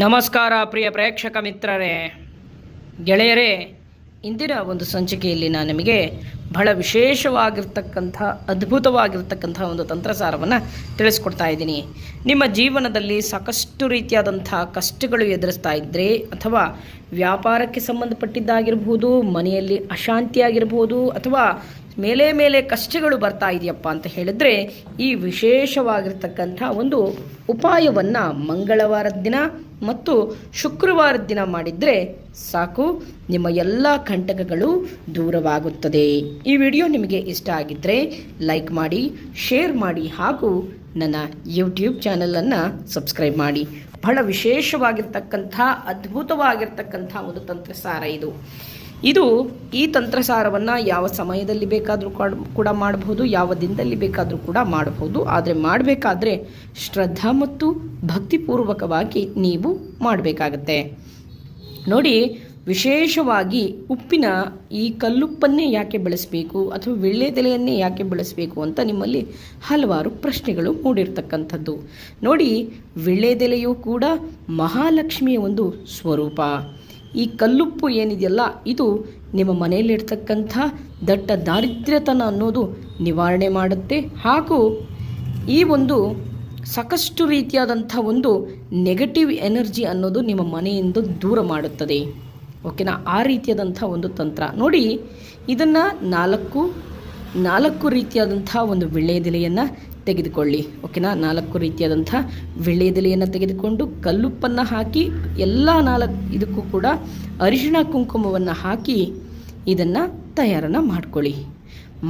ನಮಸ್ಕಾರ ಪ್ರಿಯ ಪ್ರೇಕ್ಷಕ ಮಿತ್ರರೇ, ಗೆಳೆಯರೇ. ಇಂದಿನ ಒಂದು ಸಂಚಿಕೆಯಲ್ಲಿ ನಾನು ನಿಮಗೆ ಬಹಳ ವಿಶೇಷವಾಗಿರ್ತಕ್ಕಂಥ ಅದ್ಭುತವಾಗಿರ್ತಕ್ಕಂಥ ಒಂದು ತಂತ್ರಸಾರವನ್ನು ತಿಳಿಸ್ಕೊಡ್ತಾ ಇದ್ದೀನಿ. ನಿಮ್ಮ ಜೀವನದಲ್ಲಿ ಸಾಕಷ್ಟು ರೀತಿಯಾದಂಥ ಕಷ್ಟಗಳು ಎದುರಿಸ್ತಾ ಇದ್ದರೆ, ಅಥವಾ ವ್ಯಾಪಾರಕ್ಕೆ ಸಂಬಂಧಪಟ್ಟಿದ್ದಾಗಿರ್ಬೋದು, ಮನೆಯಲ್ಲಿ ಅಶಾಂತಿಯಾಗಿರ್ಬೋದು, ಅಥವಾ ಮೇಲೆ ಕಷ್ಟಗಳು ಬರ್ತಾ ಇದೆಯಪ್ಪ ಅಂತ ಹೇಳಿದ್ರೆ, ಈ ವಿಶೇಷವಾಗಿರ್ತಕ್ಕಂಥ ಒಂದು ಉಪಾಯವನ್ನು ಮಂಗಳವಾರದ ದಿನ ಮತ್ತು ಶುಕ್ರವಾರದ ದಿನ ಮಾಡಿದರೆ ಸಾಕು, ನಿಮ್ಮ ಎಲ್ಲ ಕಂಟಕಗಳು ದೂರವಾಗುತ್ತದೆ. ಈ ವಿಡಿಯೋ ನಿಮಗೆ ಇಷ್ಟ ಆಗಿದ್ದರೆ ಲೈಕ್ ಮಾಡಿ, ಶೇರ್ ಮಾಡಿ, ಹಾಗೂ ನನ್ನ ಯೂಟ್ಯೂಬ್ ಚಾನಲನ್ನು ಸಬ್ಸ್ಕ್ರೈಬ್ ಮಾಡಿ. ಬಹಳ ವಿಶೇಷವಾಗಿರ್ತಕ್ಕಂಥ ಅದ್ಭುತವಾಗಿರ್ತಕ್ಕಂಥ ಒಂದು ತಂತ್ರಸಾರ ಇದು ಈ ತಂತ್ರಸಾರವನ್ನು ಯಾವ ಸಮಯದಲ್ಲಿ ಬೇಕಾದರೂ ಕೂಡ ಮಾಡಬಹುದು, ಯಾವ ದಿನದಲ್ಲಿ ಬೇಕಾದರೂ ಕೂಡ ಮಾಡಬಹುದು. ಆದರೆ ಮಾಡಬೇಕಾದ್ರೆ ಶ್ರದ್ಧಾ ಮತ್ತು ಭಕ್ತಿಪೂರ್ವಕವಾಗಿ ನೀವು ಮಾಡಬೇಕಾಗತ್ತೆ. ನೋಡಿ, ವಿಶೇಷವಾಗಿ ಉಪ್ಪಿನ ಈ ಕಲ್ಲುಪ್ಪನ್ನೇ ಯಾಕೆ ಬೆಳೆಸಬೇಕು ಅಥವಾ ವೀಳ್ಯದೆಲೆಯನ್ನೇ ಯಾಕೆ ಬೆಳೆಸಬೇಕು ಅಂತ ನಿಮ್ಮಲ್ಲಿ ಹಲವಾರು ಪ್ರಶ್ನೆಗಳು ಮೂಡಿರ್ತಕ್ಕಂಥದ್ದು. ನೋಡಿ, ವೀಳ್ಯದೆಲೆಯೂ ಕೂಡ ಮಹಾಲಕ್ಷ್ಮಿಯ ಒಂದು ಸ್ವರೂಪ. ಈ ಕಲ್ಲುಪ್ಪು ಏನಿದೆಯಲ್ಲ, ಇದು ನಿಮ್ಮ ಮನೆಯಲ್ಲಿರ್ತಕ್ಕಂಥ ದಟ್ಟ ದಾರಿದ್ರ್ಯತನ ಅನ್ನೋದು ನಿವಾರಣೆ ಮಾಡುತ್ತೆ, ಹಾಗೂ ಈ ಒಂದು ಸಾಕಷ್ಟು ರೀತಿಯಾದಂಥ ಒಂದು ನೆಗೆಟಿವ್ ಎನರ್ಜಿ ಅನ್ನೋದು ನಿಮ್ಮ ಮನೆಯಿಂದ ದೂರ ಮಾಡುತ್ತದೆ. ಓಕೆನಾ? ಆ ರೀತಿಯಾದಂಥ ಒಂದು ತಂತ್ರ. ನೋಡಿ, ಇದನ್ನು ನಾಲ್ಕು ರೀತಿಯಾದಂಥ ಒಂದು ವೀಳ್ಯದೆಲೆಯನ್ನು ತೆಗೆದುಕೊಳ್ಳಿ. ಓಕೆನಾ? 4 ರೀತಿಯಾದಂಥ ವೀಳ್ಯದೆಲೆಯನ್ನು ತೆಗೆದುಕೊಂಡು ಕಲ್ಲುಪ್ಪನ್ನು ಹಾಕಿ ಎಲ್ಲ 4 ಇದಕ್ಕೂ ಕೂಡ ಅರಿಶಿಣ ಕುಂಕುಮವನ್ನು ಹಾಕಿ ಇದನ್ನು ತಯಾರನ್ನು ಮಾಡ್ಕೊಳ್ಳಿ.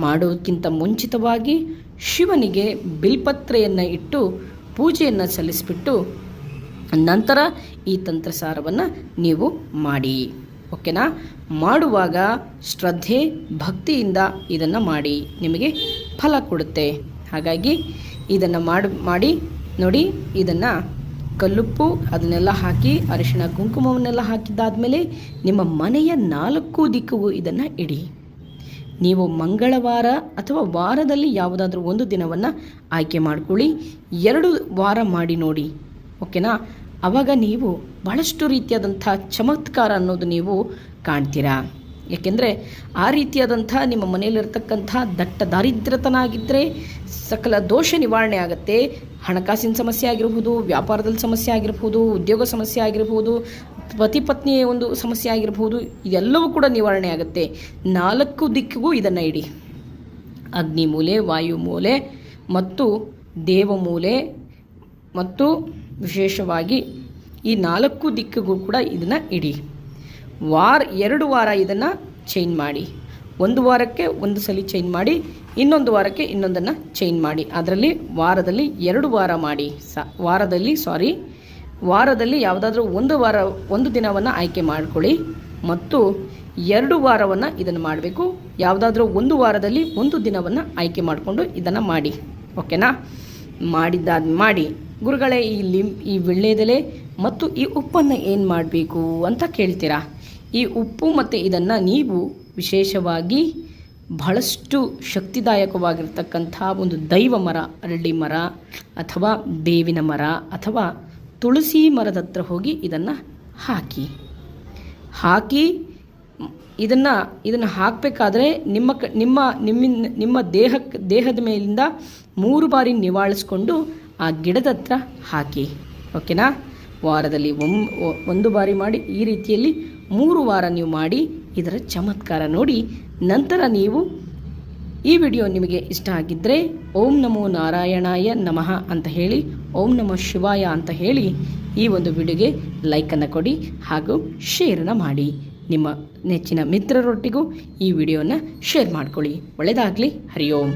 ಮಾಡೋದಕ್ಕಿಂತ ಮುಂಚಿತವಾಗಿ ಶಿವನಿಗೆ ಬಿಲ್ಪತ್ರೆಯನ್ನು ಇಟ್ಟು ಪೂಜೆಯನ್ನು ಸಲ್ಲಿಸಿಬಿಟ್ಟು ನಂತರ ಈ ತಂತ್ರಸಾರವನ್ನು ನೀವು ಮಾಡಿ. ಓಕೆನಾ? ಮಾಡುವಾಗ ಶ್ರದ್ಧೆ ಭಕ್ತಿಯಿಂದ ಇದನ್ನು ಮಾಡಿ, ನಿಮಗೆ ಫಲ ಕೊಡುತ್ತೆ. ಹಾಗಾಗಿ ಇದನ್ನು ಮಾಡಿ ನೋಡಿ. ಇದನ್ನು ಕಲ್ಲುಪ್ಪು ಅದನ್ನೆಲ್ಲ ಹಾಕಿ ಅರಿಶಿಣ ಕುಂಕುಮವನ್ನೆಲ್ಲ ಹಾಕಿದ್ದಾದಮೇಲೆ ನಿಮ್ಮ ಮನೆಯ 4 ದಿಕ್ಕಿಗೂ ಇದನ್ನು ಇಡಿ. ನೀವು ಮಂಗಳವಾರ ಅಥವಾ ವಾರದಲ್ಲಿ ಯಾವುದಾದ್ರೂ ಒಂದು ದಿನವನ್ನು ಆಯ್ಕೆ ಮಾಡ್ಕೊಳ್ಳಿ. 2 ವಾರ ಮಾಡಿ ನೋಡಿ. ಓಕೆನಾ? ಆವಾಗ ನೀವು ಬಹಳಷ್ಟು ರೀತಿಯಾದಂಥ ಚಮತ್ಕಾರ ಅನ್ನೋದು ನೀವು ಕಾಣ್ತೀರಾ. ಏಕೆಂದರೆ ಆ ರೀತಿಯಾದಂಥ ನಿಮ್ಮ ಮನೆಯಲ್ಲಿರ್ತಕ್ಕಂಥ ದಟ್ಟ ದಾರಿದ್ರ್ಯತನ ಆಗಿದ್ದರೆ ಸಕಲ ದೋಷ ನಿವಾರಣೆ ಆಗುತ್ತೆ. ಹಣಕಾಸಿನ ಸಮಸ್ಯೆ ಆಗಿರ್ಬೋದು, ವ್ಯಾಪಾರದಲ್ಲಿ ಸಮಸ್ಯೆ ಆಗಿರ್ಬೋದು, ಉದ್ಯೋಗ ಸಮಸ್ಯೆ ಆಗಿರ್ಬೋದು, ಪತಿ ಪತ್ನಿಯ ಒಂದು ಸಮಸ್ಯೆ ಆಗಿರ್ಬೋದು, ಇದೆಲ್ಲವೂ ಕೂಡ ನಿವಾರಣೆ ಆಗುತ್ತೆ. 4 ದಿಕ್ಕಿಗೂ ಇದನ್ನು ಇಡಿ. ಅಗ್ನಿಮೂಲೆ, ವಾಯುಮೂಲೆ ಮತ್ತು ದೇವಮೂಲೆ ಮತ್ತು ವಿಶೇಷವಾಗಿ ಈ 4 ದಿಕ್ಕಿಗೂ ಕೂಡ ಇದನ್ನು ಇಡಿ. 2 ವಾರ ಇದನ್ನು ಚೇಂಜ್ ಮಾಡಿ. 1 ವಾರಕ್ಕೆ ಒಂದು ಸಲ ಚೇಂಜ್ ಮಾಡಿ, ಇನ್ನೊಂದು ವಾರಕ್ಕೆ ಇನ್ನೊಂದನ್ನು ಚೇಂಜ್ ಮಾಡಿ. ಅದರಲ್ಲಿ ವಾರದಲ್ಲಿ 2 ವಾರ ಮಾಡಿ. ವಾರದಲ್ಲಿ ಯಾವುದಾದ್ರೂ ಒಂದು ದಿನವನ್ನು ಆಯ್ಕೆ ಮಾಡ್ಕೊಳ್ಳಿ ಮತ್ತು 2 ವಾರವನ್ನು ಇದನ್ನು ಮಾಡಬೇಕು. ಯಾವುದಾದ್ರೂ ಒಂದು ವಾರದಲ್ಲಿ ಒಂದು ದಿನವನ್ನು ಆಯ್ಕೆ ಮಾಡಿಕೊಂಡು ಇದನ್ನು ಮಾಡಿ. ಓಕೆನಾ? ಮಾಡಿ ಗುರುಗಳೇ, ಈ ವೀಳ್ಯದೆಲೆ ಮತ್ತು ಈ ಉಪ್ಪನ್ನು ಏನು ಮಾಡಬೇಕು ಅಂತ ಕೇಳ್ತೀರಾ. ಈ ಉಪ್ಪು ಮತ್ತು ಇದನ್ನು ನೀವು ವಿಶೇಷವಾಗಿ ಬಹಳಷ್ಟು ಶಕ್ತಿದಾಯಕವಾಗಿರ್ತಕ್ಕಂಥ ಒಂದು ದೈವ ಮರ, ಅರಳಿ ಮರ ಅಥವಾ ಬೇವಿನ ಮರ ಅಥವಾ ತುಳಸಿ ಮರದ ಹತ್ರ ಹೋಗಿ ಇದನ್ನು ಹಾಕಿ ಇದನ್ನು ಹಾಕಬೇಕಾದ್ರೆ ನಿಮ್ಮ ದೇಹದ ಮೇಲಿಂದ 3 ಬಾರಿ ನಿವಾಳಿಸ್ಕೊಂಡು ಆ ಗಿಡದ ಹತ್ರ ಹಾಕಿ. ಓಕೆನಾ? ವಾರದಲ್ಲಿ 1 ಬಾರಿ ಮಾಡಿ. ಈ ರೀತಿಯಲ್ಲಿ 3 ವಾರ ನೀವು ಮಾಡಿ ಇದರ ಚಮತ್ಕಾರ ನೋಡಿ. ನಂತರ ನೀವು ಈ ವಿಡಿಯೋ ನಿಮಗೆ ಇಷ್ಟ ಆಗಿದ್ದರೆ ಓಂ ನಮೋ ನಾರಾಯಣಾಯ ನಮಃ ಅಂತ ಹೇಳಿ, ಓಂ ನಮಃ ಶಿವಾಯ ಅಂತ ಹೇಳಿ ಈ ಒಂದು ವಿಡಿಯೋಗೆ ಲೈಕನ್ನು ಕೊಡಿ ಹಾಗೂ ಶೇರನ್ನು ಮಾಡಿ. ನಿಮ್ಮ ನೆಚ್ಚಿನ ಮಿತ್ರರೊಟ್ಟಿಗೂ ಈ ವಿಡಿಯೋನ ಶೇರ್ ಮಾಡ್ಕೊಳ್ಳಿ. ಒಳ್ಳೆಯದಾಗಲಿ. ಹರಿ ಓಂ.